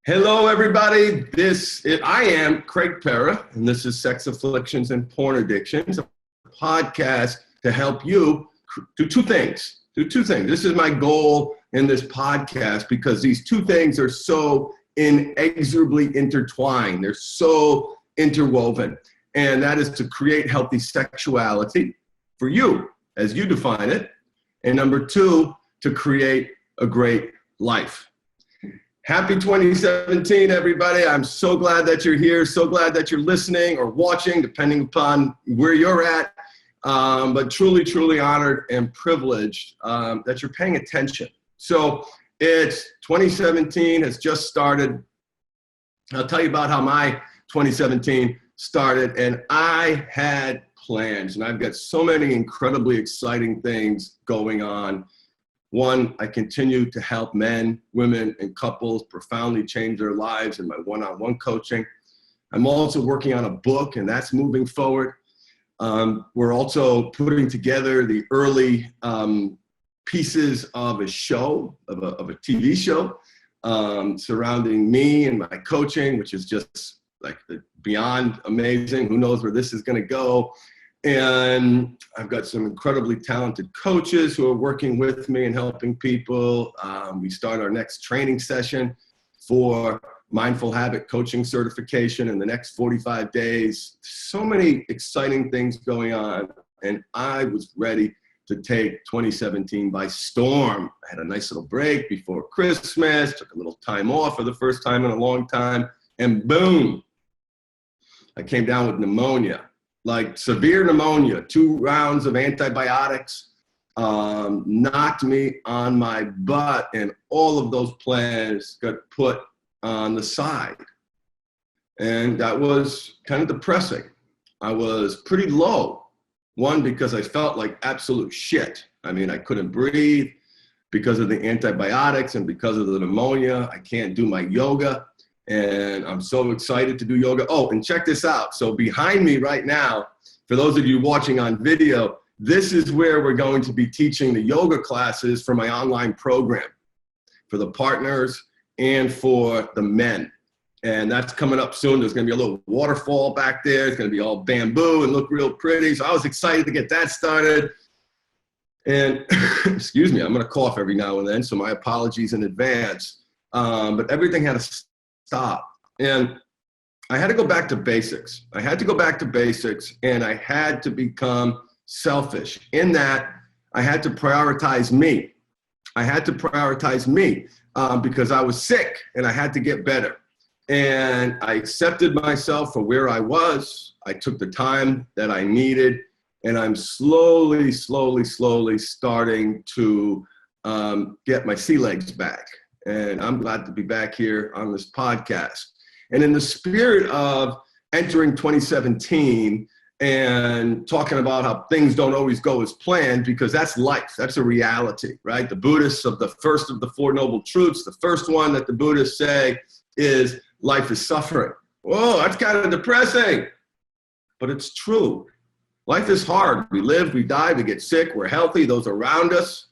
Hello, everybody. I am Craig Perra, and this is Sex Afflictions and Porn Addictions, a podcast to help you do two things. This is my goal in this podcast because these two things are so inexorably intertwined. They're so interwoven, and that is to create healthy sexuality for you, as you define it, and number two, to create a great life. Happy 2017, everybody. I'm so glad that you're here. So glad that you're listening or watching, depending upon where you're at. But truly, truly honored and privileged that you're paying attention. So it's 2017 has just started. I'll tell you about how my 2017 started. And I had plans. And I've got so many incredibly exciting things going on. One, I continue to help men, women, and couples profoundly change their lives in my one-on-one coaching. I'm also working on a book, and that's moving forward. We're also putting together the early pieces of a show, of a TV show, surrounding me and my coaching, which is just like beyond amazing. Who knows where this is going to go? And I've got some incredibly talented coaches who are working with me and helping people. We start our next training session for mindful habit coaching certification in the next 45 days. So many exciting things going on. And I was ready to take 2017 by storm. I had a nice little break before Christmas, took a little time off for the first time in a long time, and boom, I came down with pneumonia. Like severe pneumonia, 2 rounds of antibiotics, knocked me on my butt, and all of those plans got put on the side. And that was kind of depressing. I was pretty low. One, because I felt like absolute shit. I mean, I couldn't breathe because of the antibiotics and because of the pneumonia. I can't do my yoga. And I'm so excited to do yoga. Oh, and check this out. So behind me right now, for those of you watching on video, this is where we're going to be teaching the yoga classes for my online program, for the partners and for the men. And that's coming up soon. There's going to be a little waterfall back there. It's going to be all bamboo and look real pretty. So I was excited to get that started. And excuse me, I'm going to cough every now and then, so my apologies in advance. But everything had to stop. And I had to go back to basics. And I had to become selfish in that I had to prioritize me. Because I was sick and I had to get better. And I accepted myself for where I was. I took the time that I needed, and I'm slowly starting to get my sea legs back. And I'm glad to be back here on this podcast. And in the spirit of entering 2017 and talking about how things don't always go as planned, because that's life, that's a reality, right? The Buddhists of the first of the 4 noble truths, the first one that the Buddhists say is life is suffering. Whoa, that's kind of depressing, but it's true. Life is hard. We live, we die, we get sick, we're healthy. Those around us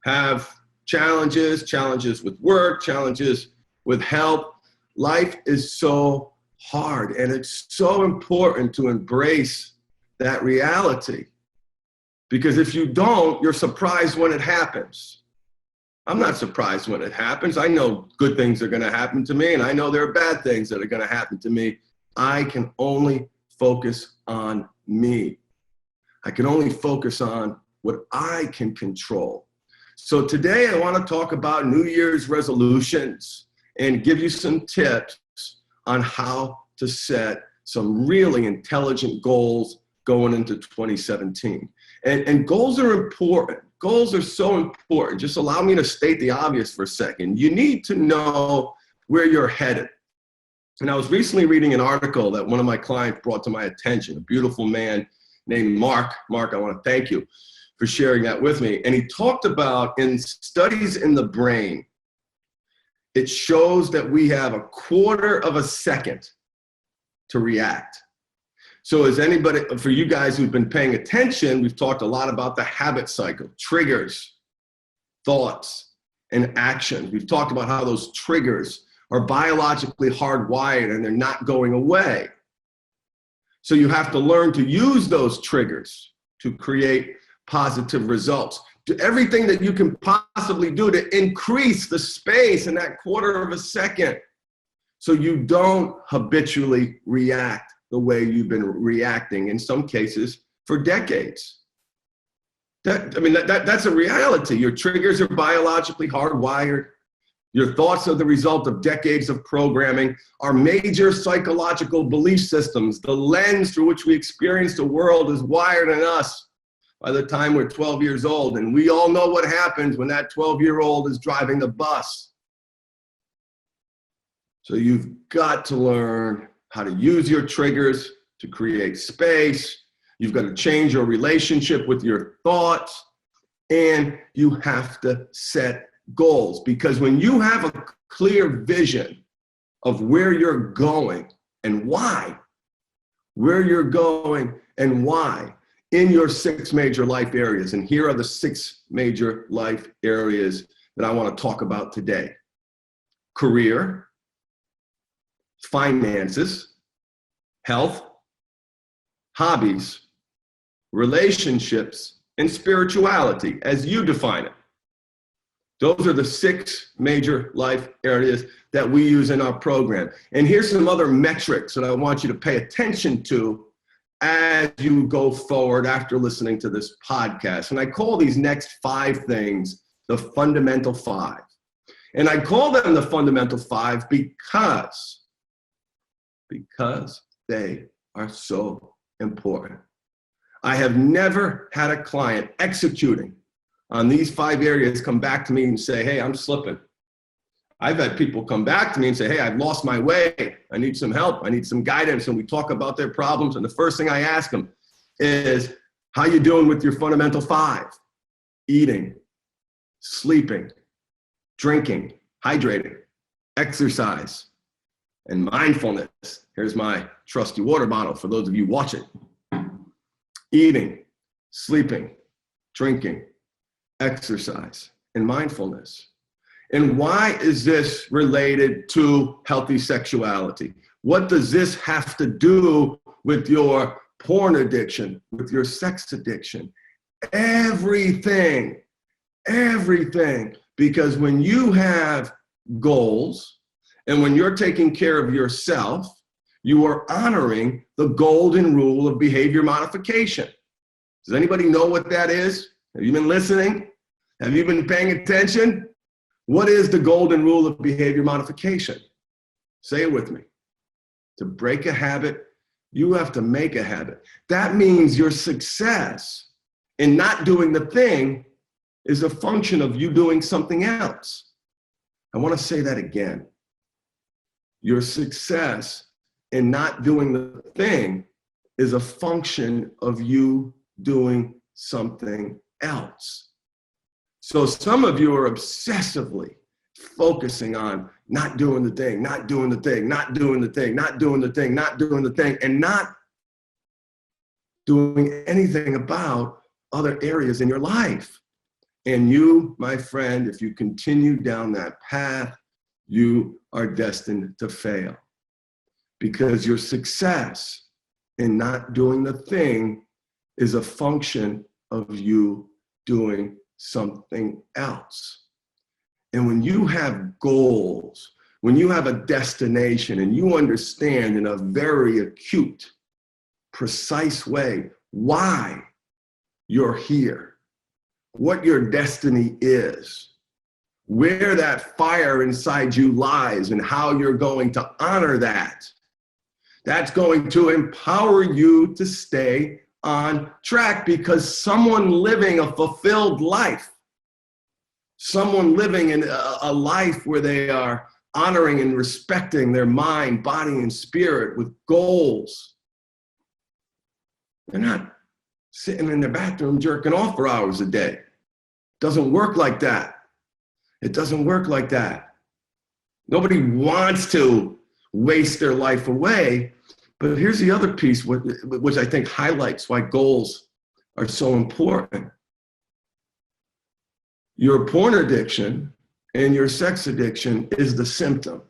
have challenges with work, challenges with health. Life is so hard, and it's so important to embrace that reality, because if you don't, you're surprised when it happens. I'm not surprised when it happens. I know good things are going to happen to me, and I know there are bad things that are going to happen to me. I can only focus on me. I can only focus on what I can control. So today I want to talk about New Year's resolutions and give you some tips on how to set some really intelligent goals going into 2017. And goals are important. Goals are so important. Just allow me to state the obvious for a second. You need to know where you're headed. And I was recently reading an article that one of my clients brought to my attention, a beautiful man named Mark. Mark, I want to thank you for sharing that with me. And he talked about, in studies in the brain, it shows that we have 1/4 of a second to react. So as anybody, for you guys who've been paying attention, we've talked a lot about the habit cycle, triggers, thoughts, and actions. We've talked about how those triggers are biologically hardwired and they're not going away. So you have to learn to use those triggers to create positive results. Do everything that you can possibly do to increase the space in that quarter of a second so you don't habitually react the way you've been reacting, in some cases, for decades. That's a reality. Your triggers are biologically hardwired. Your thoughts are the result of decades of programming. Our major psychological belief systems, the lens through which we experience the world, is wired in us by the time we're 12 years old. And we all know what happens when that 12-year-old is driving the bus. So you've got to learn how to use your triggers to create space. You've got to change your relationship with your thoughts, and you have to set goals. Because when you have a clear vision of where you're going and why, in your 6 major life areas, and here are the 6 major life areas that I want to talk about today: career, finances, health, hobbies, relationships, and spirituality, as you define it. Those are the 6 major life areas that we use in our program. And here's some other metrics that I want you to pay attention to as you go forward after listening to this podcast. And I call these next 5 things the fundamental 5. And I call them the fundamental 5 because they are so important. I have never had a client executing on these 5 areas come back to me and say, hey, I'm slipping. I've had people come back to me and say, hey, I've lost my way. I need some help. I need some guidance. And we talk about their problems. And the first thing I ask them is, how you doing with your fundamental 5? Eating, sleeping, drinking, hydrating, exercise, and mindfulness. Here's my trusty water bottle for those of you watching. Eating, sleeping, drinking, exercise, and mindfulness. And why is this related to healthy sexuality? What does this have to do with your porn addiction, with your sex addiction? Everything. Because when you have goals and when you're taking care of yourself, you are honoring the golden rule of behavior modification. Does anybody know what that is? Have you been listening? Have you been paying attention? What is the golden rule of behavior modification? Say it with me. To break a habit, you have to make a habit. That means your success in not doing the thing is a function of you doing something else. I want to say that again. Your success in not doing the thing is a function of you doing something else. So some of you are obsessively focusing on not doing the thing, and not doing the thing, and not doing anything about other areas in your life. And you, my friend, if you continue down that path, you are destined to fail. Because your success in not doing the thing is a function of you doing something else. And when you have goals, when you have a destination and you understand in a very acute, precise way why you're here, what your destiny is, where that fire inside you lies, and how you're going to honor that, that's going to empower you to stay on track. Because someone living a fulfilled life, someone living in a life where they are honoring and respecting their mind, body, and spirit with goals, they're not sitting in their bathroom jerking off for hours a day. It doesn't work like that. It doesn't work like that. Nobody wants to waste their life away. But here's the other piece, which I think highlights why goals are so important. Your porn addiction and your sex addiction is the symptom.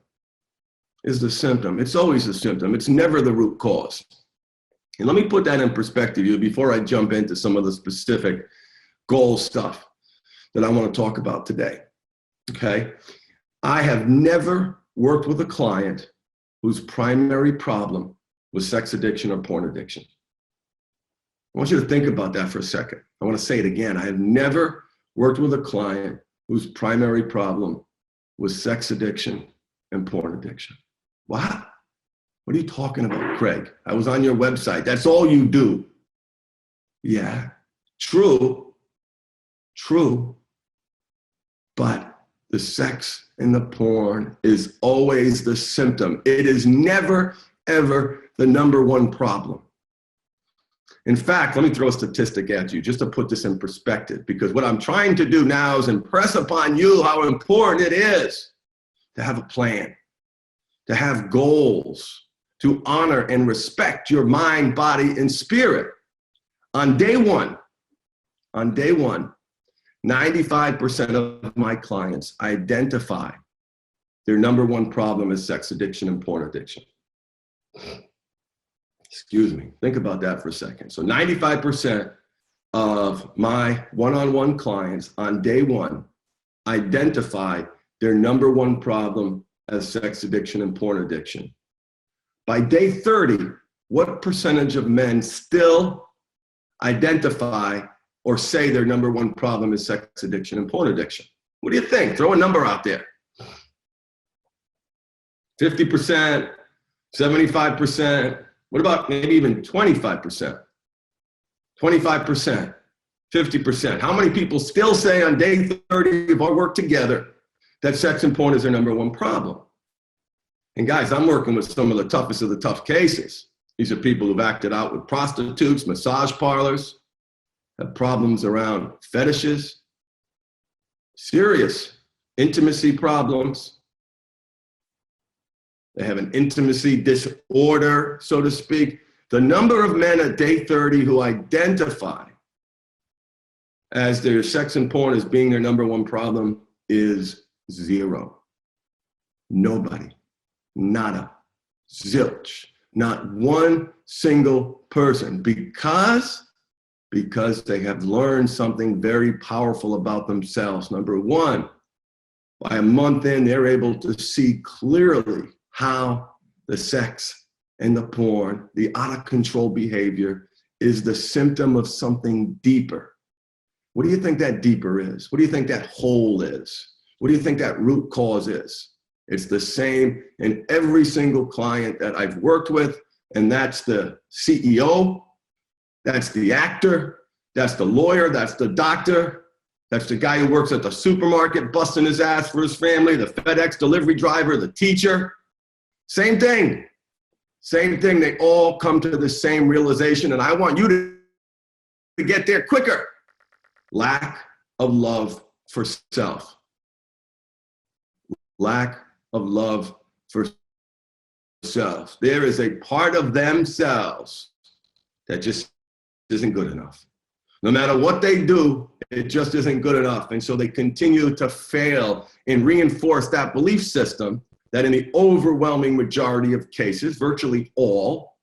is the symptom. It's always the symptom. It's never the root cause. And let me put that in perspective before I jump into some of the specific goal stuff that I want to talk about today. Okay? I have never worked with a client whose primary problem was sex addiction or porn addiction. I want you to think about that for a second. I want to say it again. I have never worked with a client whose primary problem was sex addiction and porn addiction. What? What are you talking about, Craig? I was on your website. That's all you do. Yeah, true. But the sex and the porn is always the symptom. It is never, ever the number one problem. In fact, let me throw a statistic at you just to put this in perspective, because what I'm trying to do now is impress upon you how important it is to have a plan, to have goals, to honor and respect your mind, body, and spirit. On day one, 95% of my clients identify their number one problem is sex addiction and porn addiction. Excuse me, think about that for a second. So 95% of my one-on-one clients on day one identify their number one problem as sex addiction and porn addiction. By day 30, what percentage of men still identify or say their number one problem is sex addiction and porn addiction? What do you think? Throw a number out there. 50%, 75%, what about maybe even 25%? 25%, 50%. How many people still say on day 30 of our work together that sex and porn is their number one problem? And guys, I'm working with some of the toughest of the tough cases. These are people who've acted out with prostitutes, massage parlors, have problems around fetishes, serious intimacy problems. They have an intimacy disorder, so to speak. The number of men at day 30 who identify as their sex and porn as being their number one problem is zero. Nobody. Nada. Zilch. Not one single person. Because they have learned something very powerful about themselves. Number one, by a month in, they're able to see clearly how the sex and the porn, the out of control behavior, is the symptom of something deeper. What do you think that deeper is? What do you think that hole is? What do you think that root cause is? It's the same in every single client that I've worked with, and that's the CEO, that's the actor, that's the lawyer, that's the doctor, that's the guy who works at the supermarket busting his ass for his family, the FedEx delivery driver, the teacher. Same thing. Same thing. They all come to the same realization, and I want you to get there quicker. Lack of love for self. Lack of love for self. There is a part of themselves that just isn't good enough. No matter what they do, it just isn't good enough. And so they continue to fail and reinforce that belief system that in the overwhelming majority of cases, virtually all,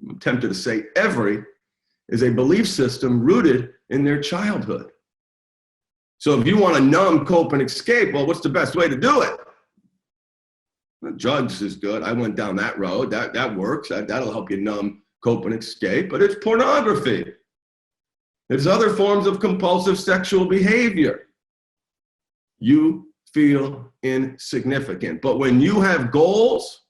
I'm tempted to say every, is a belief system rooted in their childhood. So if you want to numb, cope, and escape, well, what's the best way to do it? Well, drugs is good. I went down that road. That works. That'll help you numb, cope, and escape. But it's pornography. There's other forms of compulsive sexual behavior. You feel insignificant. But when you have goals,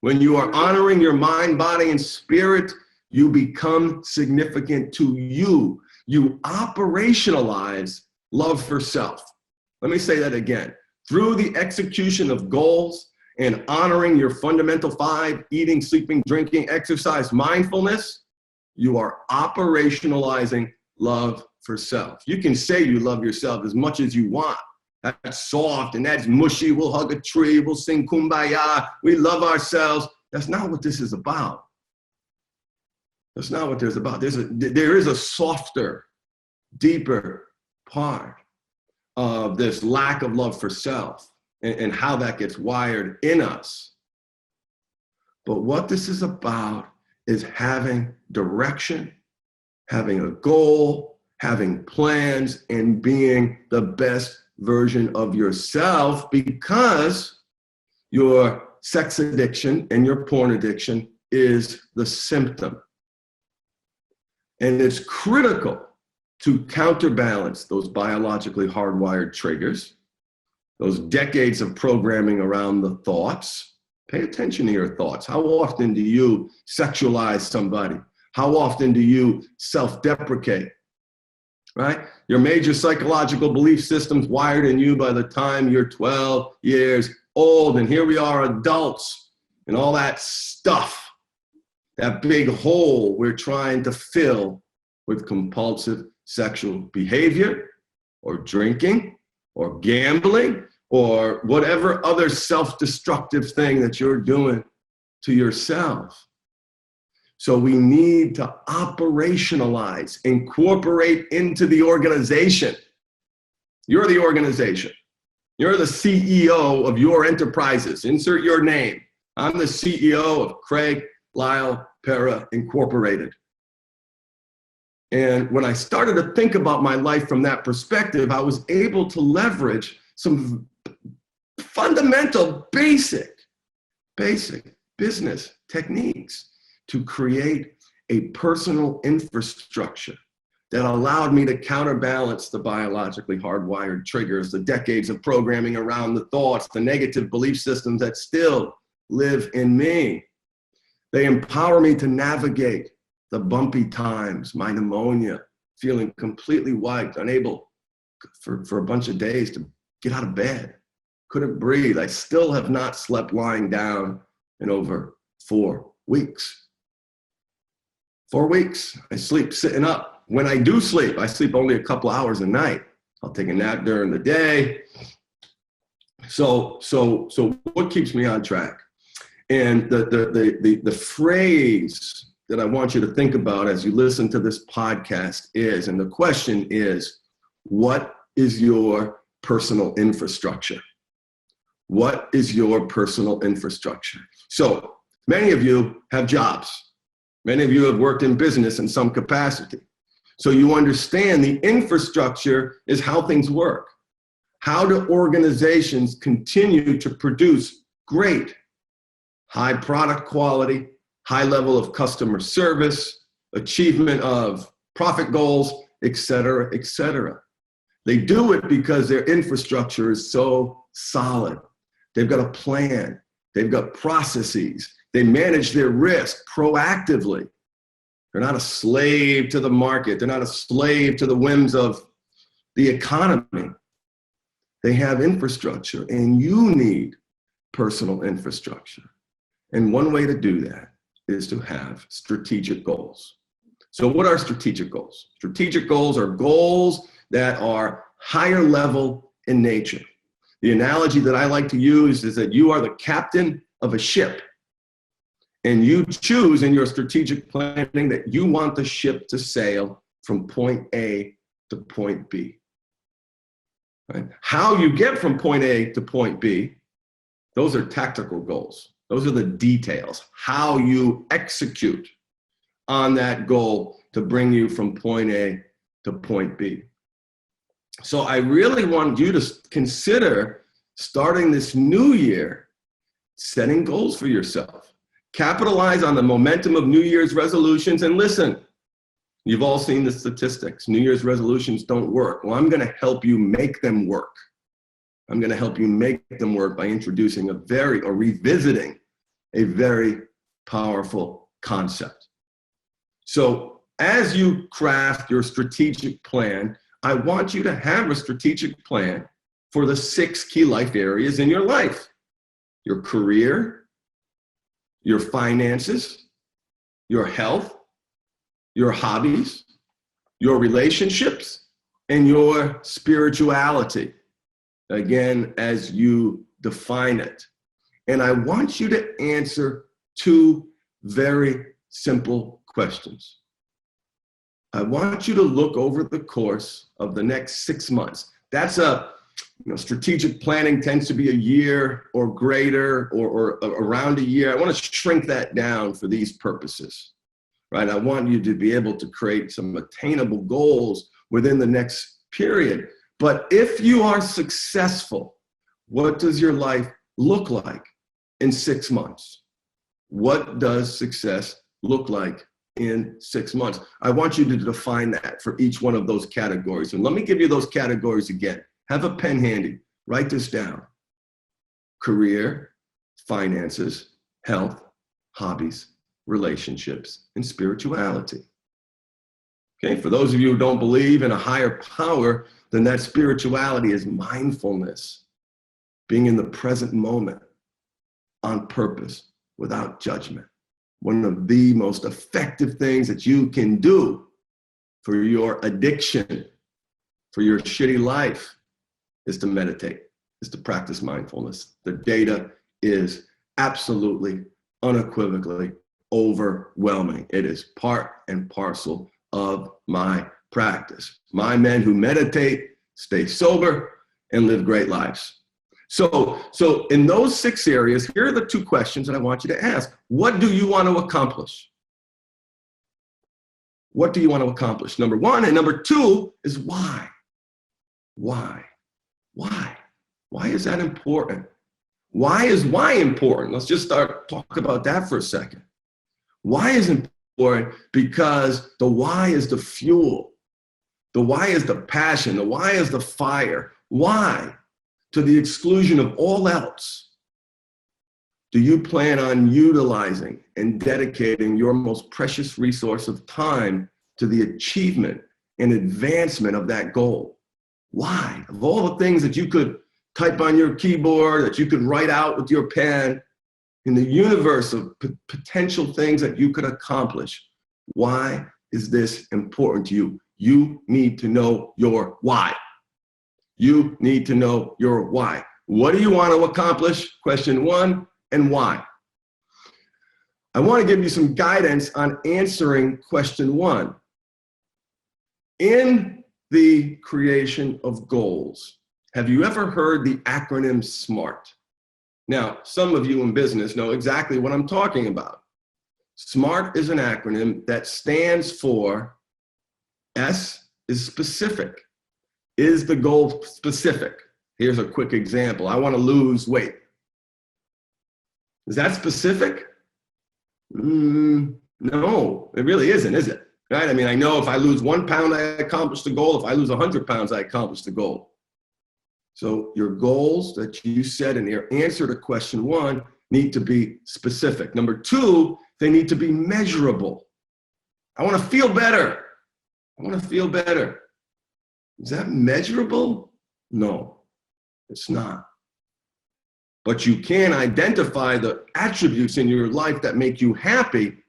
when you are honoring your mind, body, and spirit, you become significant to you. You operationalize love for self. Let me say that again. Through the execution of goals and honoring your fundamental 5, eating, sleeping, drinking, exercise, mindfulness, you are operationalizing love for self. You can say you love yourself as much as you want. That's soft and that's mushy. We'll hug a tree. We'll sing kumbaya. We love ourselves. That's not what this is about. That's not what there's about. There is a softer, deeper part of this lack of love for self. and how that gets wired in us. But what this is about is having direction, having a goal, having plans, and being the best version of yourself, because your sex addiction and your porn addiction is the symptom. And it's critical to counterbalance those biologically hardwired triggers, those decades of programming around the thoughts. Pay attention to your thoughts. How often do you sexualize somebody? How often do you self-deprecate? Right? Your major psychological belief systems wired in you by the time you're 12 years old. And here we are, adults, and all that stuff, that big hole we're trying to fill with compulsive sexual behavior, or drinking, or gambling, or whatever other self-destructive thing that you're doing to yourself. So we need to operationalize, incorporate into the organization. You're the organization. You're the CEO of your enterprises. Insert your name. I'm the CEO of Craig Lyle Perra Incorporated. And when I started to think about my life from that perspective, I was able to leverage some fundamental, basic business techniques to create a personal infrastructure that allowed me to counterbalance the biologically hardwired triggers, the decades of programming around the thoughts, the negative belief systems that still live in me. They empower me to navigate the bumpy times, my pneumonia, feeling completely wiped, unable for a bunch of days to get out of bed, couldn't breathe. I still have not slept lying down in over 4 weeks. 4 weeks, I sleep sitting up. When I do sleep, I sleep only a couple hours a night. I'll take a nap during the day. So what keeps me on track? And the phrase that I want you to think about as you listen to this podcast is, and the question is, what is your personal infrastructure? What is your personal infrastructure? So many of you have jobs. Many of you have worked in business in some capacity. So you understand the infrastructure is how things work. How do organizations continue to produce great, high product quality, high level of customer service, achievement of profit goals, et cetera, et cetera? They do it because their infrastructure is so solid. They've got a plan. They've got processes. They manage their risk proactively. They're not a slave to the market. They're not a slave to the whims of the economy. They have infrastructure, and you need personal infrastructure. And one way to do that is to have strategic goals. So what are strategic goals? Strategic goals are goals that are higher level in nature. The analogy that I like to use is that you are the captain of a ship, and you choose in your strategic planning that you want the ship to sail from point A to point B. Right? How you get from point A to point B, those are tactical goals. Those are the details, how you execute on that goal to bring you from point A to point B. So I really want you to consider, starting this new year, setting goals for yourself. Capitalize on the momentum of New Year's resolutions. And listen, you've all seen the statistics. New Year's resolutions don't work. Well, I'm going to help you make them work. I'm going to help you make them work by introducing revisiting a very powerful concept. So as you craft your strategic plan, I want you to have a strategic plan for the 6 key life areas in your life: your career, your finances, your health, your hobbies, your relationships, and your spirituality. Again, as you define it. And I want you to answer 2 very simple questions. I want you to look over the course of the next 6 months. That's Strategic planning tends to be a year or greater, or around a year. I want to shrink that down for these purposes, right? I want you to be able to create some attainable goals within the next period. But if you are successful, what does your life look like in 6 months? What does success look like in 6 months? I want you to define that for each one of those categories. And let me give you those categories again. Have a pen handy. Write this down. Career, finances, health, hobbies, relationships, and spirituality. Okay, for those of you who don't believe in a higher power, then that spirituality is mindfulness, being in the present moment, on purpose, without judgment. One of the most effective things that you can do for your addiction, for your shitty life, is to meditate, is to practice mindfulness. The data is absolutely, unequivocally overwhelming. It is part and parcel of my practice. My men who meditate stay sober and live great lives. So in those 6 areas, here are the 2 questions that I want you to ask. What do you want to accomplish? What do you want to accomplish? Number 1. And number 2 is why? Why? Why? Why is that important? Why is why important? Let's just talk about that for a second. Why is important? Because the why is the fuel. The why is the passion. The why is the fire. Why? To the exclusion of all else, do you plan on utilizing and dedicating your most precious resource of time to the achievement and advancement of that goal? Why? Of all the things that you could type on your keyboard, that you could write out with your pen, in the universe of potential things that you could accomplish, why is this important to you? You need to know your why. You need to know your why. What do you want to accomplish? Question 1, and why? I want to give you some guidance on answering question 1. In the creation of goals, have you ever heard the acronym SMART? Now, some of you in business know exactly what I'm talking about. SMART is an acronym that stands for S is specific. Is the goal specific? Here's a quick example. I want to lose weight. Is that specific? No, it really isn't, is it? Right? I mean, I know if I lose 1 pound, I accomplish the goal. If I lose 100 pounds, I accomplish the goal. So your goals that you set in your answer to question 1 need to be specific. Number 2, they need to be measurable. I want to feel better. I want to feel better. Is that measurable? No, it's not. But you can identify the attributes in your life that make you happy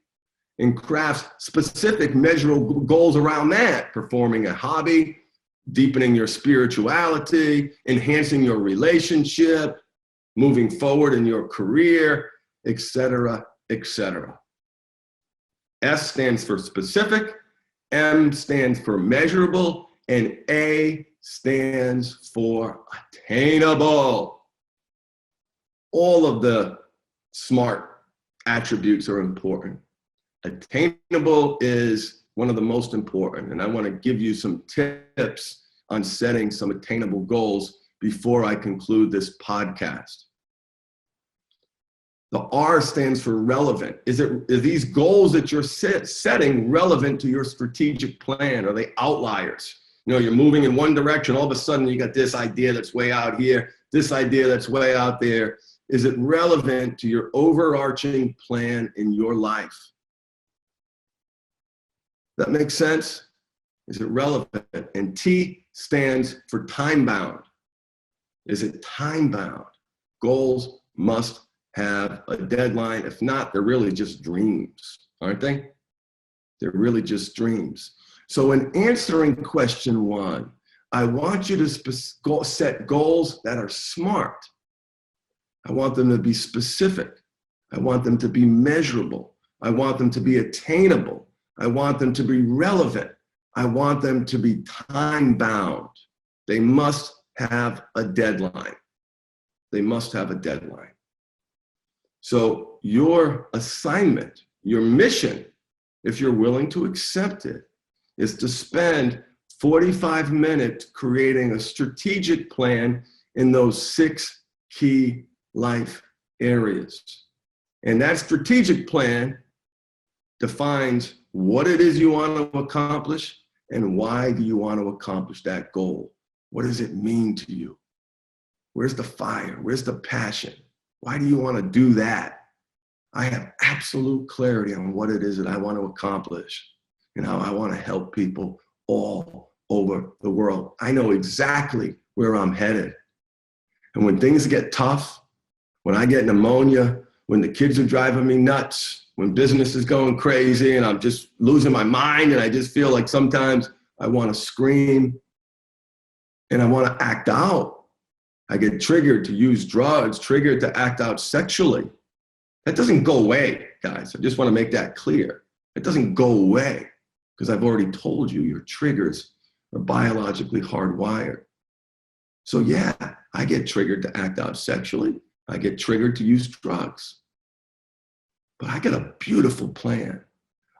and craft specific measurable goals around that. Performing a hobby, deepening your spirituality, enhancing your relationship, moving forward in your career, etc., etc. S stands for specific, M stands for measurable, and A stands for attainable. All of the SMART attributes are important. Attainable is one of the most important, and I want to give you some tips on setting some attainable goals before I conclude this podcast. The R stands for relevant. Are these goals that you're setting relevant to your strategic plan? Are they outliers? You're moving in one direction, all of a sudden you got this idea that's way out here, this idea that's way out there. Is it relevant to your overarching plan in your life? That makes sense? Is it relevant? And T stands for time bound. Is it time bound? Goals must have a deadline. If not, they're really just dreams, aren't they? They're really just dreams. So in answering question 1, I want you to set goals that are SMART. I want them to be specific. I want them to be measurable. I want them to be attainable. I want them to be relevant. I want them to be time bound. They must have a deadline. They must have a deadline. So your assignment, your mission, if you're willing to accept it, is to spend 45 minutes creating a strategic plan in those 6 key life areas. And that strategic plan defines what it is you want to accomplish and why do you want to accomplish that goal. What does it mean to you? Where's the fire? Where's the passion? Why do you want to do that? I have absolute clarity on what it is that I want to accomplish and how I want to help people all over the world. I know exactly where I'm headed. And when things get tough, when I get pneumonia, when the kids are driving me nuts, when business is going crazy and I'm just losing my mind and I just feel like sometimes I want to scream and I want to act out. I get triggered to use drugs, triggered to act out sexually. That doesn't go away, guys. I just want to make that clear. It doesn't go away because I've already told you your triggers are biologically hardwired. So yeah, I get triggered to act out sexually. I get triggered to use drugs. But I got a beautiful plan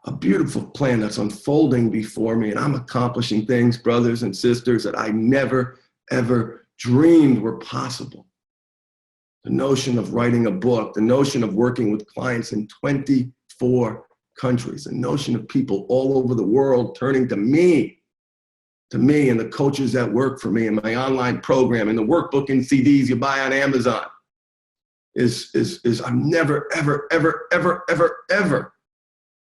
that's unfolding before me, and I'm accomplishing things, brothers and sisters, that I never, ever dreamed were possible. The notion of writing a book, the notion of working with clients in 24 countries, the notion of people all over the world turning to me and the coaches that work for me and my online program and the workbook and CDs you buy on Amazon is I'm never, ever, ever, ever, ever, ever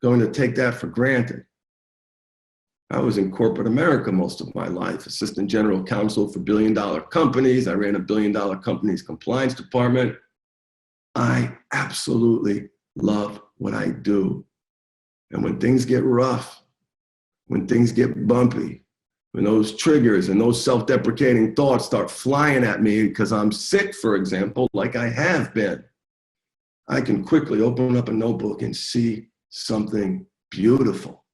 going to take that for granted. I was in corporate America most of my life, assistant general counsel for billion-dollar companies. I ran a billion-dollar company's compliance department. I absolutely love what I do. And when things get rough, when things get bumpy, when those triggers and those self-deprecating thoughts start flying at me because I'm sick, for example, like I have been, I can quickly open up a notebook and see something beautiful.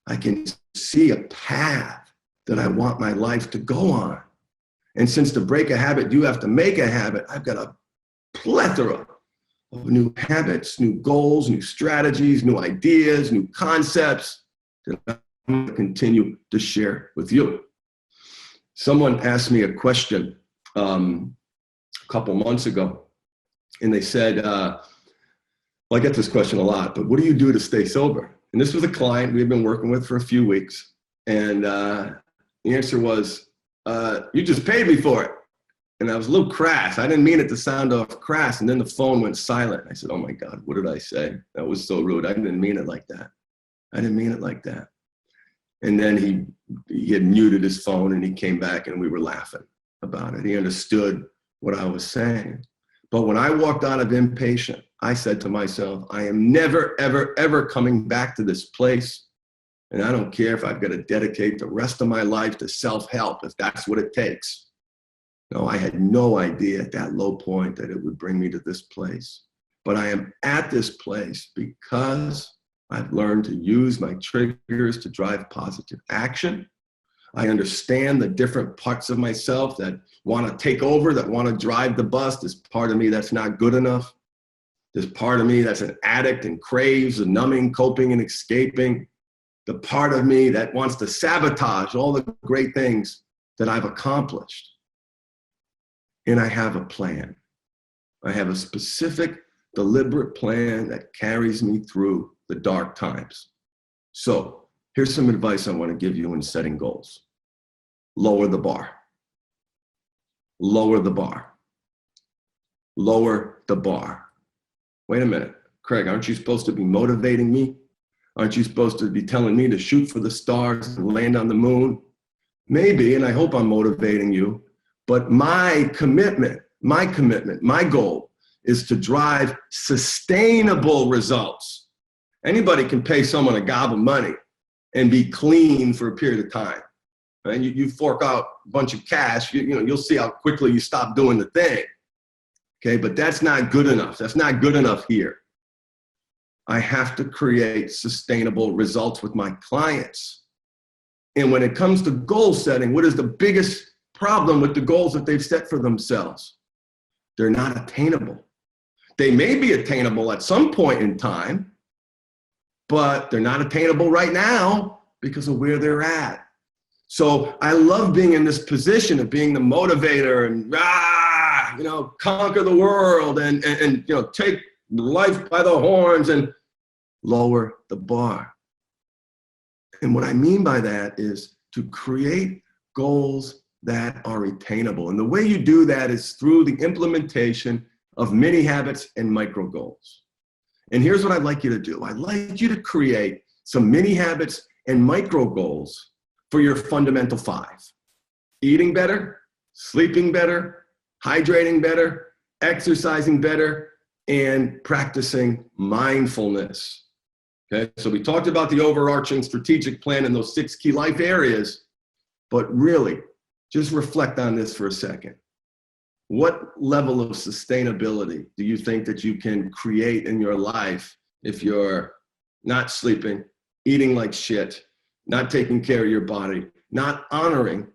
I can see a path that I want my life to go on. And since to break a habit, you have to make a habit, I've got a plethora of new habits, new goals, new strategies, new ideas, new concepts that I'm going to continue to share with you. Someone asked me a question a couple months ago, and they said, well, I get this question a lot, but what do you do to stay sober? And this was a client we had been working with for a few weeks. And the answer was, you just paid me for it. And I was a little crass. I didn't mean it to sound off crass. And then the phone went silent. I said, oh my God, what did I say? That was so rude. I didn't mean it like that. I didn't mean it like that. And then he had muted his phone and he came back and we were laughing about it. He understood what I was saying. But when I walked out of inpatient, I said to myself, I am never, ever, ever coming back to this place. And I don't care if I've got to dedicate the rest of my life to self-help, if that's what it takes. No, I had no idea at that low point that it would bring me to this place. But I am at this place because I've learned to use my triggers to drive positive action. I understand the different parts of myself that want to take over, that want to drive the bus. There's part of me that's not good enough. There's part of me that's an addict and craves the numbing, coping, and escaping. The part of me that wants to sabotage all the great things that I've accomplished. And I have a plan. I have a specific, deliberate plan that carries me through the dark times. So here's some advice I want to give you in setting goals. Lower the bar. Lower the bar. Lower the bar. Wait a minute, Craig, aren't you supposed to be motivating me? Aren't you supposed to be telling me to shoot for the stars and land on the moon? Maybe, and I hope I'm motivating you, but my commitment, my goal is to drive sustainable results. Anybody can pay someone a gob of money and be clean for a period of time. And you fork out a bunch of cash, you'll see how quickly you stop doing the thing. Okay, but that's not good enough. That's not good enough here. I have to create sustainable results with my clients. And when it comes to goal setting, what is the biggest problem with the goals that they've set for themselves. They're not attainable. They may be attainable at some point in time, but they're not attainable right now because of where they're at. So I love being in this position of being the motivator and, conquer the world and take life by the horns and lower the bar. And what I mean by that is to create goals that are attainable. And the way you do that is through the implementation of mini habits and micro goals. And here's what I'd like you to do. I'd like you to create some mini habits and micro goals for your fundamental 5. Eating better, sleeping better, hydrating better, exercising better, and practicing mindfulness. Okay, so we talked about the overarching strategic plan and those 6 key life areas, but really, just reflect on this for a second. What level of sustainability do you think that you can create in your life if you're not sleeping, eating like shit, not taking care of your body, not honoring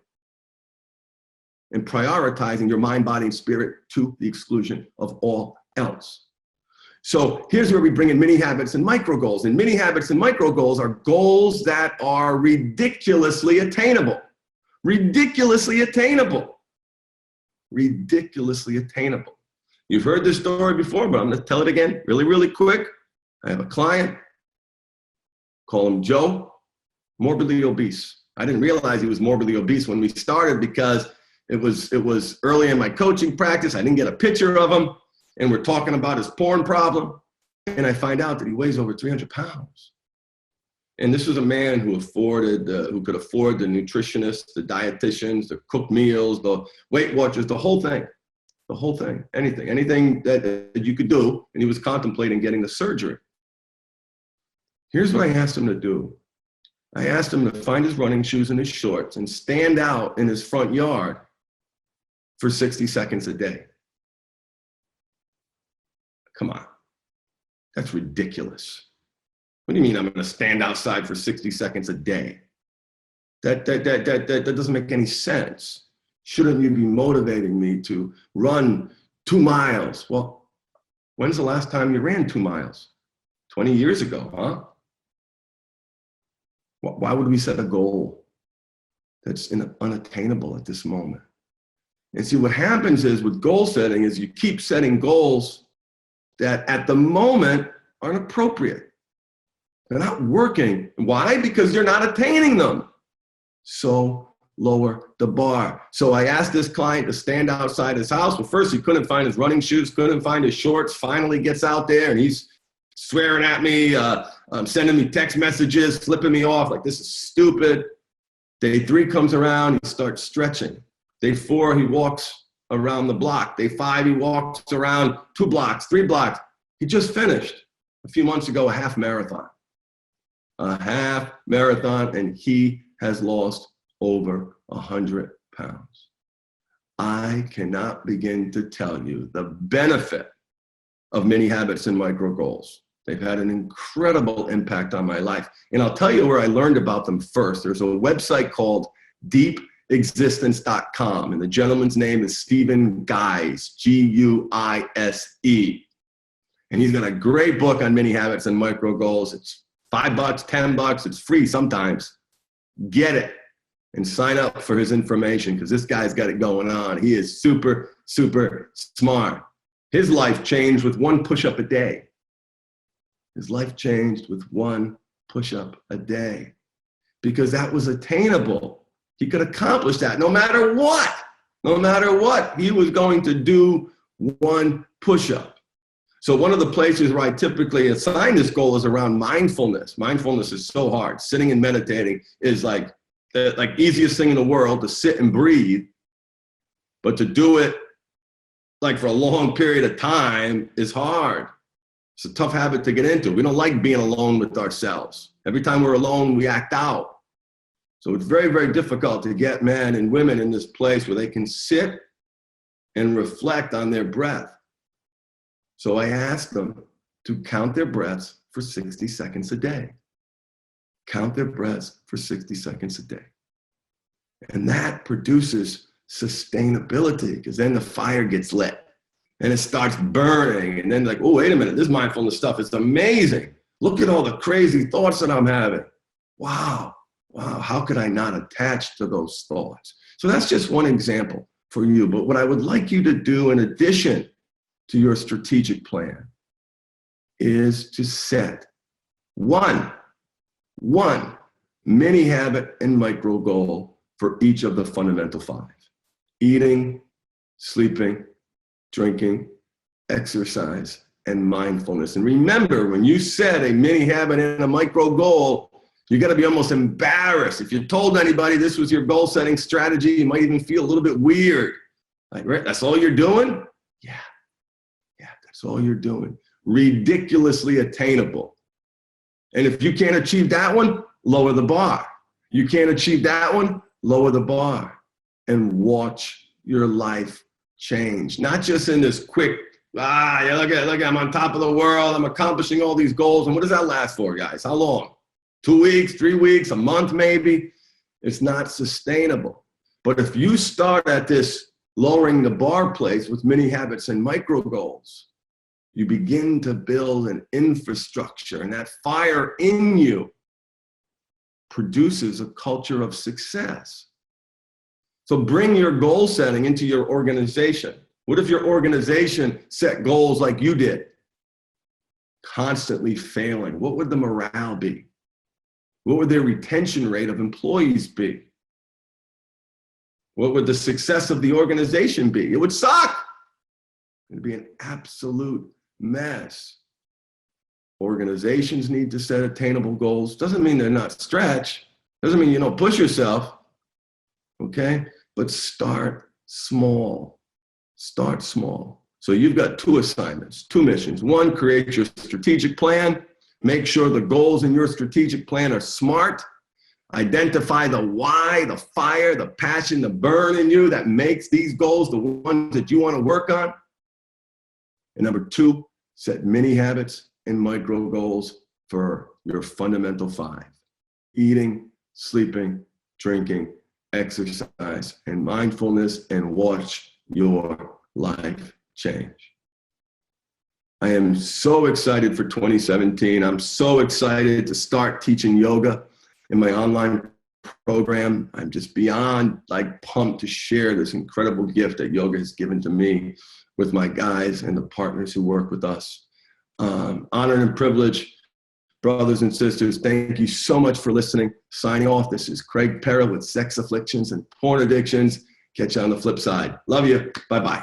and prioritizing your mind, body, and spirit to the exclusion of all else? So here's where we bring in mini habits and micro goals. And mini habits and micro goals are goals that are ridiculously attainable. Ridiculously attainable. Ridiculously attainable. You've heard this story before, but I'm going to tell it again really, really quick. I have a client, call him Joe, morbidly obese. I didn't realize he was morbidly obese when we started because it was early in my coaching practice. I didn't get a picture of him, and we're talking about his porn problem, and I find out that he weighs over 300 pounds. And this was a man who could afford the nutritionists, the dietitians, the cooked meals, the Weight Watchers, the whole thing, anything that you could do. And he was contemplating getting the surgery. Here's what I asked him to do. I asked him to find his running shoes and his shorts and stand out in his front yard for 60 seconds a day. Come on, that's ridiculous. What do you mean I'm going to stand outside for 60 seconds a day? That doesn't make any sense. Shouldn't you be motivating me to run 2 miles? Well, when's the last time you ran 2 miles? 20 years ago, huh? Why would we set a goal that's unattainable at this moment? And see, what happens is with goal setting is you keep setting goals that at the moment aren't appropriate. They're not working. Why? Because you're not attaining them. So lower the bar. So I asked this client to stand outside his house. Well, first he couldn't find his running shoes, couldn't find his shorts, finally gets out there and he's swearing at me, sending me text messages, flipping me off like this is stupid. Day 3 comes around, he starts stretching. Day 4, he walks around the block. Day 5, he walks around 2 blocks, 3 blocks. He just finished a few months ago a half marathon. And he has lost over 100 pounds. I cannot begin to tell you the benefit of mini habits and micro goals. They've had an incredible impact on my life. And I'll tell you where I learned about them first. There's a website called deepexistence.com, and the gentleman's name is Stephen Guise, Guise. And he's got a great book on mini habits and micro goals. It's $5, $10, it's free sometimes. Get it and sign up for his information because this guy's got it going on. He is super, super smart. His life changed with 1 push-up a day. His life changed with 1 push-up a day because that was attainable. He could accomplish that no matter what. No matter what, he was going to do 1 push-up. So one of the places where I typically assign this goal is around mindfulness. Mindfulness is so hard. Sitting and meditating is like the easiest thing in the world to sit and breathe, but to do it like for a long period of time is hard. It's a tough habit to get into. We don't like being alone with ourselves. Every time we're alone, we act out. So it's very, very difficult to get men and women in this place where they can sit and reflect on their breath. So I asked them to count their breaths for 60 seconds a day. Count their breaths for 60 seconds a day. And that produces sustainability, because then the fire gets lit and it starts burning. And then like, oh, wait a minute, this mindfulness stuff is amazing. Look at all the crazy thoughts that I'm having. Wow, how could I not attach to those thoughts? So that's just one example for you. But what I would like you to do in addition to your strategic plan is to set one mini habit and micro goal for each of the fundamental 5. Eating, sleeping, drinking, exercise, and mindfulness. And remember, when you set a mini habit and a micro goal, you got to be almost embarrassed. If you told anybody this was your goal setting strategy, you might even feel a little bit weird. Like, right, that's all you're doing? Yeah, that's all you're doing. Ridiculously attainable. And if you can't achieve that one, lower the bar. You can't achieve that one, lower the bar. And watch your life change. Not just in this quick, look at, I'm on top of the world, I'm accomplishing all these goals. And what does that last for, guys? How long? 2 weeks, 3 weeks, a month maybe? It's not sustainable. But if you start at this lowering the bar place with mini habits and micro goals, you begin to build an infrastructure, and that fire in you produces a culture of success. So bring your goal setting into your organization. What if your organization set goals like you did? Constantly failing. What would the morale be? What would their retention rate of employees be? What would the success of the organization be? It would suck. It'd be an absolute mess. Organizations need to set attainable goals. Doesn't mean they're not stretch. Doesn't mean you don't push yourself. Okay? But start small. Start small. So you've got 2 assignments, 2 missions. 1, create your strategic plan. Make sure the goals in your strategic plan are smart. Identify the why, the fire, the passion, the burn in you that makes these goals the ones that you want to work on. And number 2, set mini habits and micro goals for your fundamental 5. Eating, sleeping, drinking, exercise, and mindfulness, and watch your life change. I am so excited for 2017. I'm so excited to start teaching yoga in my online program. I'm just beyond pumped to share this incredible gift that yoga has given to me with my guys and the partners who work with us. Honor and privilege, brothers and sisters. Thank you so much for listening. Signing off. This is Craig Perra with Sex Afflictions and Porn Addictions. Catch you on the flip side. Love you. Bye-bye.